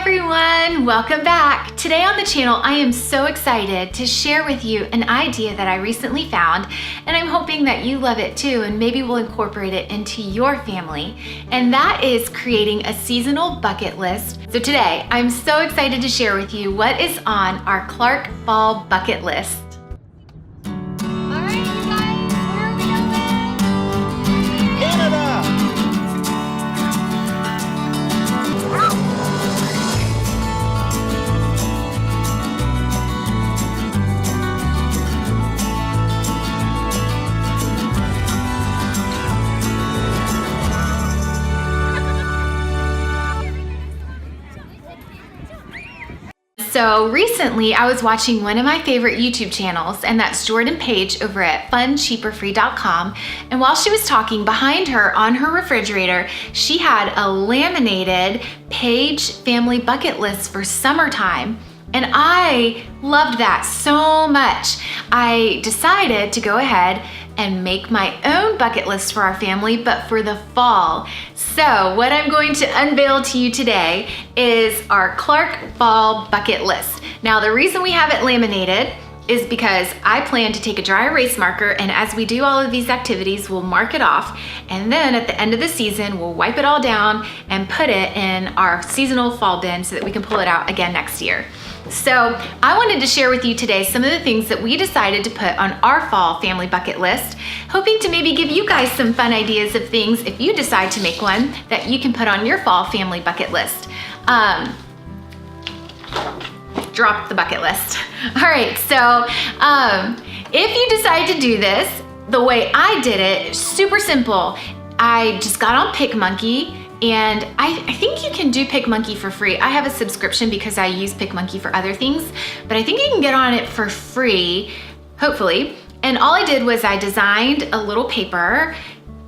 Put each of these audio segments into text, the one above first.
everyone, welcome back. Today on the channel, I am so excited to share with you an idea that I recently found, and I'm hoping that you love it too, and maybe we'll incorporate it into your family, and that is creating a seasonal bucket list. So today, I'm so excited to share with you what is on our Clark Fall bucket list. So recently I was watching one of my favorite YouTube channels, and that's Jordan Page over at funcheaperfree.com. And while she was talking, behind her on her refrigerator, she had a laminated Page family bucket list for summertime. And I loved that so much. I decided to go ahead and make my own bucket list for our family, but for the fall. So what I'm going to unveil to you today is our Clark Fall bucket list. Now, the reason we have it laminated is because I plan to take a dry erase marker, and as we do all of these activities, we'll mark it off, and then at the end of the season, we'll wipe it all down and put it in our seasonal fall bin so that we can pull it out again next year. So I wanted to share with you today some of the things that we decided to put on our fall family bucket list, hoping to maybe give you guys some fun ideas of things if you decide to make one that you can put on your fall family bucket list. Drop the bucket list. All right, so if you decide to do this, the way I did it, super simple. I just got on PicMonkey, and I think you can do PicMonkey for free. I have a subscription because I use PicMonkey for other things, but I think you can get on it for free, hopefully. And all I did was I designed a little paper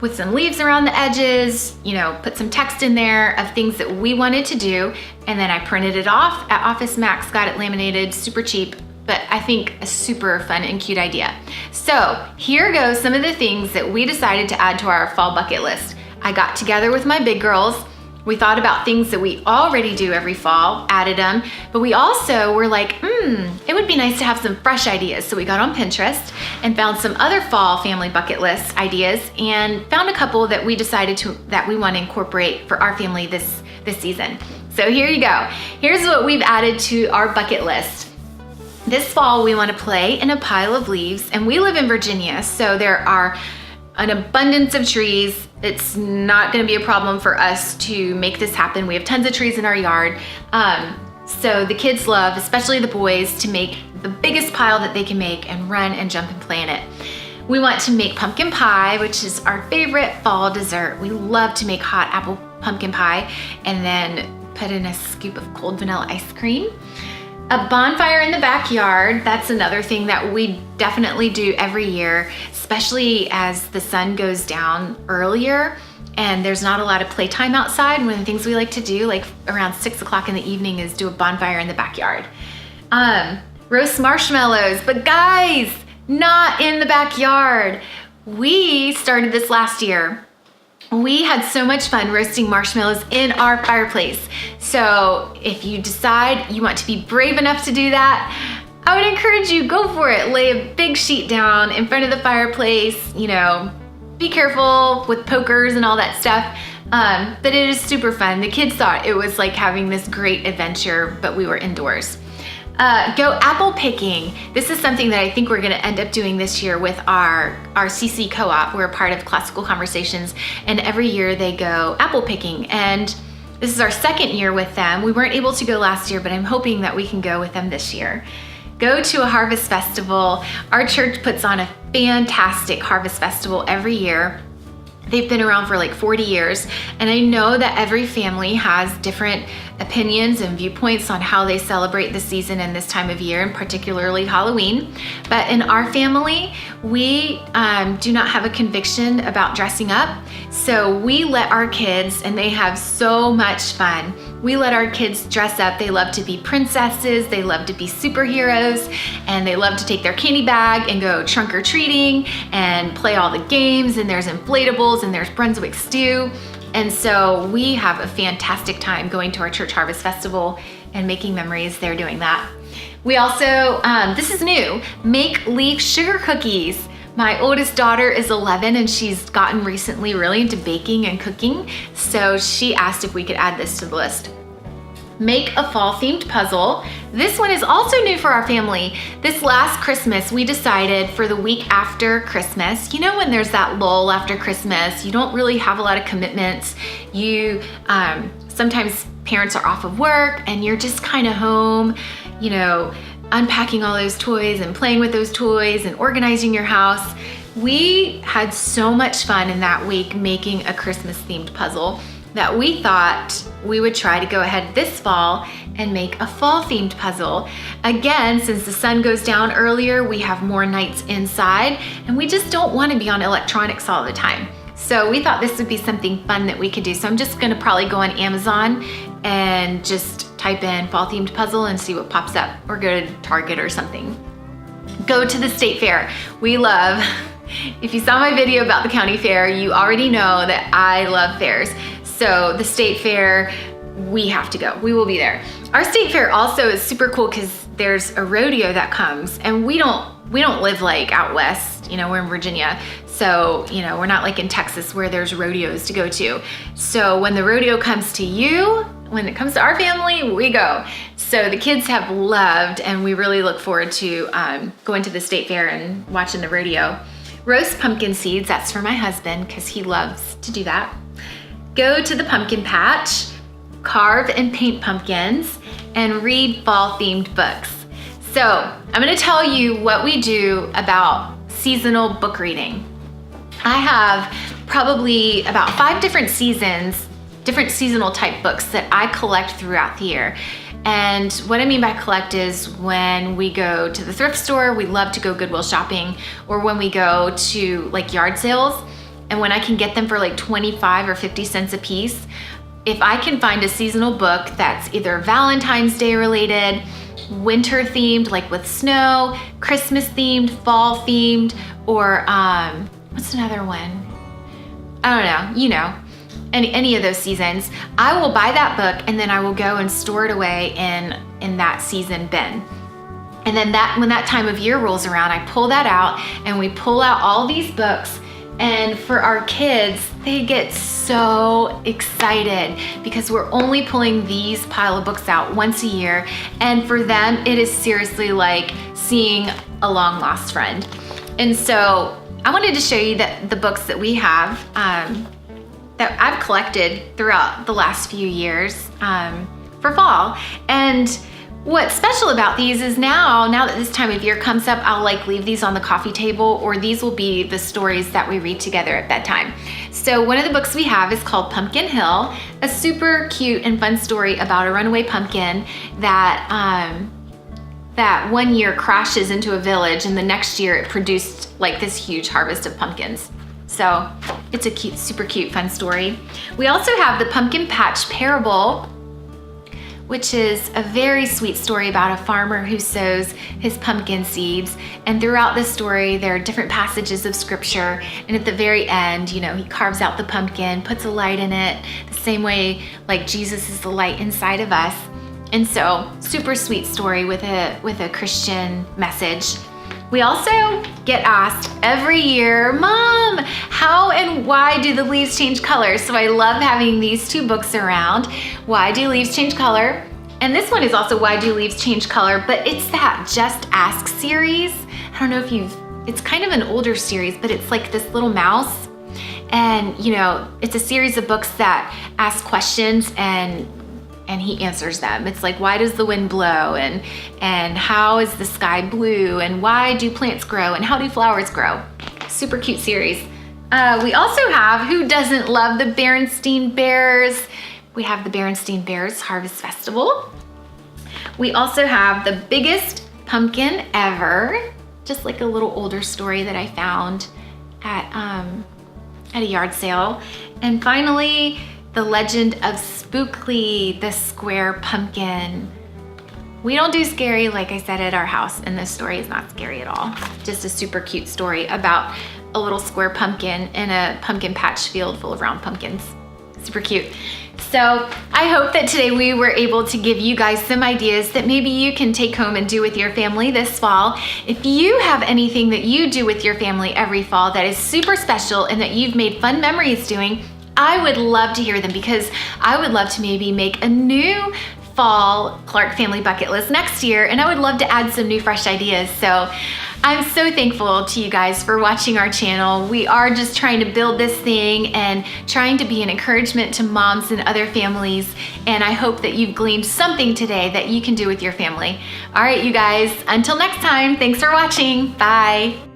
with some leaves around the edges, you know, put some text in there of things that we wanted to do, and then I printed it off at Office Max, got it laminated, super cheap, but I think a super fun and cute idea. So here goes some of the things that we decided to add to our fall bucket list. I got together with my big girls. We thought about things that we already do every fall, added them, but we also were like, it would be nice to have some fresh ideas. So we got on Pinterest and found some other fall family bucket list ideas, and found a couple that we decided that we want to incorporate for our family this season. So here you go. Here's what we've added to our bucket list. This fall, we want to play in a pile of leaves, and we live in Virginia, so there are an abundance of trees. It's not gonna be a problem for us to make this happen. We have tons of trees in our yard. So the kids love, especially the boys, to make the biggest pile that they can make and run and jump and play in it. We want to make pumpkin pie, which is our favorite fall dessert. We love to make hot apple pumpkin pie and then put in a scoop of cold vanilla ice cream. A bonfire in the backyard, that's another thing that we definitely do every year, especially as the sun goes down earlier and there's not a lot of playtime outside. One of the things we like to do, like around 6 o'clock in the evening, is do a bonfire in the backyard. Roast marshmallows, but guys, not in the backyard. We started this last year. We had so much fun roasting marshmallows in our fireplace. So if you decide you want to be brave enough to do that, I would encourage you, go for it. Lay a big sheet down in front of the fireplace, you know, be careful with pokers and all that stuff. But it is super fun. The kids thought it was like having this great adventure, but we were indoors. Go apple picking. This is something that I think we're gonna end up doing this year with our CC co-op. We're a part of Classical Conversations, and every year they go apple picking, and this is our second year with them. We weren't able to go last year, but I'm hoping that we can go with them this year. Go to a harvest festival. Our church puts on a fantastic harvest festival every year. They've been around for like 40 years, and I know that every family has different opinions and viewpoints on how they celebrate the season and this time of year, and particularly Halloween. But in our family, we do not have a conviction about dressing up, so we let our kids, and they have so much fun. We let our kids dress up. They love to be princesses, they love to be superheroes, and they love to take their candy bag and go trunk or treating and play all the games, and there's inflatables and there's Brunswick stew. And so we have a fantastic time going to our church harvest festival and making memories there doing that. We also, this is new, make leaf sugar cookies. My oldest daughter is 11 and she's gotten recently really into baking and cooking. So she asked if we could add this to the list. Make a fall themed puzzle. This one is also new for our family. This last Christmas, we decided for the week after Christmas, you know when there's that lull after Christmas, you don't really have a lot of commitments. You, sometimes parents are off of work and you're just kind of home, you know, unpacking all those toys and playing with those toys and organizing your house. We had so much fun in that week making a Christmas themed puzzle that we thought we would try to go ahead this fall and make a fall themed puzzle. Again, since the sun goes down earlier, we have more nights inside and we just don't want to be on electronics all the time. So we thought this would be something fun that we could do. So I'm just gonna probably go on Amazon and just type in fall themed puzzle and see what pops up, or go to Target or something. Go to the state fair. We love, if you saw my video about the county fair, you already know that I love fairs. So the state fair, we have to go. We will be there. Our state fair also is super cool because there's a rodeo that comes, and we don't live like out west, you know, we're in Virginia. So, you know, we're not like in Texas where there's rodeos to go to. So when the rodeo comes to you, when it comes to our family, we go. So the kids have loved, and we really look forward to going to the state fair and watching the rodeo. Roast pumpkin seeds, that's for my husband because he loves to do that. Go to the pumpkin patch, carve and paint pumpkins, and read fall themed books. So I'm gonna tell you what we do about seasonal book reading. I have probably about 5 different seasonal type books that I collect throughout the year. And what I mean by collect is when we go to the thrift store, we love to go Goodwill shopping, or when we go to like yard sales, and when I can get them for like 25 or 50 cents a piece, if I can find a seasonal book that's either Valentine's Day related, winter themed, like with snow, Christmas themed, fall themed, or what's another one? I don't know, you know, any of those seasons, I will buy that book and then I will go and store it away in that season bin. And then when that time of year rolls around, I pull that out and we pull out all these books. And for our kids, they get so excited because we're only pulling these pile of books out once a year. And for them, it is seriously like seeing a long lost friend. And so I wanted to show you that the books that we have that I've collected throughout the last few years for fall. And what's special about these is now that this time of year comes up, I'll like leave these on the coffee table, or these will be the stories that we read together at bedtime. So one of the books we have is called Pumpkin Hill, a super cute and fun story about a runaway pumpkin that one year crashes into a village, and the next year it produced like this huge harvest of pumpkins. So it's a cute, super cute, fun story. We also have the Pumpkin Patch Parable, which is a very sweet story about a farmer who sows his pumpkin seeds. And throughout the story, there are different passages of scripture. And at the very end, you know, he carves out the pumpkin, puts a light in it, the same way like Jesus is the light inside of us. And so, super sweet story with a Christian message. We also get asked every year, Mom, how and why do the leaves change color? So I love having these 2 books around. Why do leaves change color? And this one is also Why Do Leaves Change Color, but it's that Just Ask series. I don't know if it's kind of an older series, but it's like this little mouse. And you know, it's a series of books that ask questions and he answers them. It's like, why does the wind blow? And how is the sky blue? And why do plants grow? And how do flowers grow? Super cute series. We also have, who doesn't love the Berenstain Bears? We have the Berenstain Bears Harvest Festival. We also have the biggest pumpkin ever, just like a little older story that I found at a yard sale. And finally, the Legend of Spookly, the square pumpkin. We don't do scary, like I said, at our house, and this story is not scary at all. Just a super cute story about a little square pumpkin in a pumpkin patch field full of round pumpkins. Super cute. So I hope that today we were able to give you guys some ideas that maybe you can take home and do with your family this fall. If you have anything that you do with your family every fall that is super special and that you've made fun memories doing, I would love to hear them, because I would love to maybe make a new fall Clark family bucket list next year, and I would love to add some new fresh ideas. So I'm so thankful to you guys for watching our channel. We are just trying to build this thing and trying to be an encouragement to moms and other families, and I hope that you've gleaned something today that you can do with your family. All right, you guys, until next time, thanks for watching. Bye.